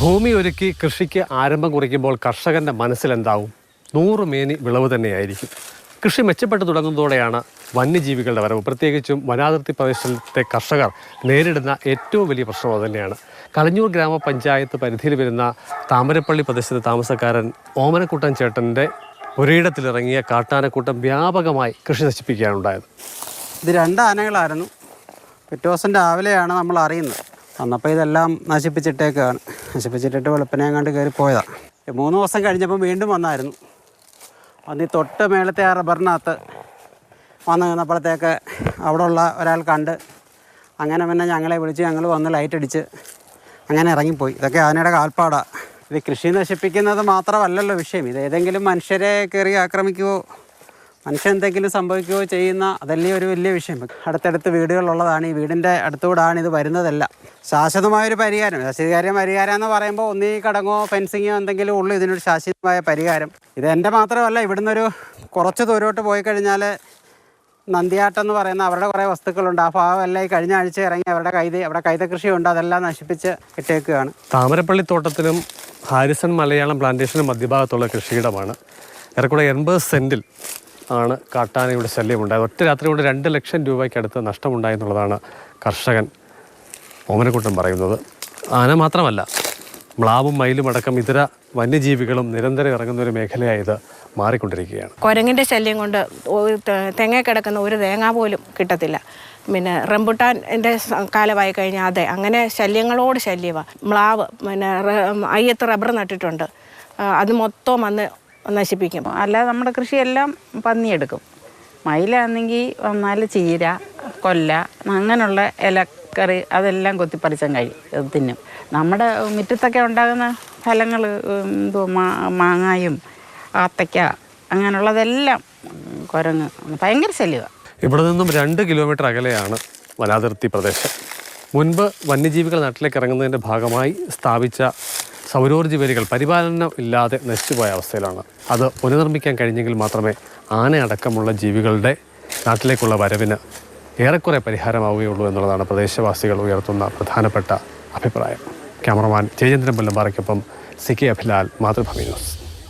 ഭൂമി ഒരുക്കി കൃഷിക്ക് ആരംഭം കുറിക്കുമ്പോൾ കർഷകൻ്റെ മനസ്സിലെന്താവും? 100 മേനി വിളവ് തന്നെയായിരിക്കും. കൃഷി മെച്ചപ്പെട്ടു തുടങ്ങുന്നതോടെയാണ് വന്യജീവികളുടെ വരവ്. പ്രത്യേകിച്ചും വനാതിർത്തി പ്രദേശത്തെ കർഷകർ നേരിടുന്ന ഏറ്റവും വലിയ പ്രശ്നം അതുതന്നെയാണ്. കളഞ്ഞൂർ ഗ്രാമപഞ്ചായത്ത് പരിധിയിൽ വരുന്ന താമരപ്പള്ളി പ്രദേശത്തെ താമസക്കാരൻ ഓമനക്കുട്ടൻ ചേട്ടൻ്റെ ഒരിടത്തിലിറങ്ങിയ കാട്ടാനക്കൂട്ടം വ്യാപകമായി കൃഷി നശിപ്പിക്കുകയാണുണ്ടായത്. ഇത് 2 ആനകളായിരുന്നു. പിറ്റേ ദിവസം രാവിലെയാണ് നമ്മൾ അറിയുന്നത്. അന്നപ്പോൾ ഇതെല്ലാം നശിപ്പിച്ചിട്ടേക്കാണ്. നശിപ്പിച്ചിട്ടിട്ട് വെളുപ്പിനെങ്ങാണ്ട് കയറി പോയതാണ്. 3 ദിവസം കഴിഞ്ഞപ്പോൾ വീണ്ടും വന്നായിരുന്നു. അന്ന് ഈ തൊട്ട് മേളത്തെ ആ റബ്ബറിനകത്ത് വന്ന് നിന്നപ്പോഴത്തേക്ക് അവിടെ ഉള്ള ഒരാൾ കണ്ട് അങ്ങനെ പിന്നെ ഞങ്ങളെ വിളിച്ച് ഞങ്ങൾ വന്ന് ലൈറ്റ് അടിച്ച് അങ്ങനെ ഇറങ്ങിപ്പോയി. ഇതൊക്കെ ആനയുടെ കാൽപ്പാടാണ്. ഇത് കൃഷി നശിപ്പിക്കുന്നത് മാത്രമല്ലല്ലോ വിഷയം. ഇത് ഏതെങ്കിലും മനുഷ്യരെ കയറി ആക്രമിക്കുകയോ മനുഷ്യനെന്തെങ്കിലും സംഭവിക്കുകയോ ചെയ്യുന്ന അതല്ലേ ഒരു വലിയ വിഷയം. അടുത്തടുത്ത് വീടുകളുള്ളതാണ്. ഈ വീടിൻ്റെ അടുത്തുകൂടാണ് ഇത് വരുന്നതല്ല. ശാശ്വതമായൊരു പരിഹാരം. പരിഹാരം എന്ന് പറയുമ്പോൾ ഒന്നീ കടങ്ങോ ഫെൻസിങ്ങോ എന്തെങ്കിലും ഉള്ളൂ ഇതിനൊരു ശാശ്വതമായ പരിഹാരം. ഇത് എൻ്റെ മാത്രമല്ല. ഇവിടുന്ന് ഒരു കുറച്ച് ദൂരോട്ട് പോയി കഴിഞ്ഞാൽ നന്ദിയാട്ടം എന്ന് പറയുന്ന അവരുടെ കുറേ വസ്തുക്കളുണ്ട്. ആ ഭാഗമെല്ലാം ഈ കഴിഞ്ഞ ആഴ്ച ഇറങ്ങി അവിടെ കൈത കൃഷിയുണ്ട്. അതെല്ലാം നശിപ്പിച്ച് ഇട്ടേക്കുകയാണ്. താമരപ്പള്ളി തോട്ടത്തിനും ഹാരിസൺ മലയാളം പ്ലാന്റേഷനും മധ്യഭാഗത്തുള്ള കൃഷിയിടമാണ്. ഏറെക്കൂടെ 80 സെൻറ്റിൽ ആണ് കാട്ടാനയുടെ ശല്യമുണ്ടായത്. ഒറ്റ രാത്രി കൊണ്ട് 2 ലക്ഷം രൂപയ്ക്കടുത്ത് നഷ്ടമുണ്ടായെന്നുള്ളതാണ് കർഷകൻ ഓമനക്കുട്ടൻ പറയുന്നത്. ആന മാത്രമല്ല, മ്ലാവും മയിലും അടക്കം ഇതര വന്യജീവികളും നിരന്തരം ഇറങ്ങുന്ന ഒരു മേഖലയായത് മാറിക്കൊണ്ടിരിക്കുകയാണ്. കുരങ്ങിൻ്റെ ശല്യം കൊണ്ട് തെങ്ങ കിടക്കുന്ന ഒരു തേങ്ങ പോലും കിട്ടത്തില്ല. പിന്നെ റംബുട്ടാൻ്റെ കാലമായി കഴിഞ്ഞാൽ അതെ അങ്ങനെ ശല്യങ്ങളോട് ശല്യമാണ്. മ്ലാവ് പിന്നെ അയ്യത്ത് റബ്ബർ നട്ടിട്ടുണ്ട്. അത് മൊത്തം വന്ന് നശിപ്പിക്കും. അല്ലാതെ നമ്മുടെ കൃഷിയെല്ലാം പന്നിയെടുക്കും. മയിലാണെങ്കിൽ വന്നാൽ ചീര, കൊല്ല, അങ്ങനെയുള്ള ഇലക്കറി അതെല്ലാം കൊത്തിപ്പറിച്ചാൽ തിന്നും. നമ്മുടെ മുറ്റത്തൊക്കെ ഉണ്ടാകുന്ന ഫലങ്ങൾ മാങ്ങായും ആത്തയ്ക്ക അങ്ങനെയുള്ളതെല്ലാം കുരങ്ങ് ഭയങ്കര ശല്യമാണ്. ഇവിടെ നിന്നും 2 കിലോമീറ്റർ അകലെയാണ് വനാതിർത്തി പ്രദേശം. മുൻപ് വന്യജീവികൾ നാട്ടിലേക്ക് ഇറങ്ങുന്നതിൻ്റെ ഭാഗമായി സ്ഥാപിച്ച സൗരോർജ്ജ വേലികൾ പരിപാലനം ഇല്ലാതെ നശിച്ചുപോയ അവസ്ഥയിലാണ്. അത് പുനർനിർമ്മിക്കാൻ കഴിഞ്ഞെങ്കിൽ മാത്രമേ ആനയടക്കമുള്ള ജീവികളുടെ നാട്ടിലേക്കുള്ള വരവിന് ഏറെക്കുറെ പരിഹാരമാവുകയുള്ളൂ എന്നുള്ളതാണ് പ്രദേശവാസികൾ ഉയർത്തുന്ന പ്രധാനപ്പെട്ട അഭിപ്രായം. ക്യാമറമാൻ ജയചന്ദ്രൻ പുല്ലമ്പാറയ്ക്കൊപ്പം CK അഭിലാൽ, മാതൃഭൂമി ന്യൂസ്.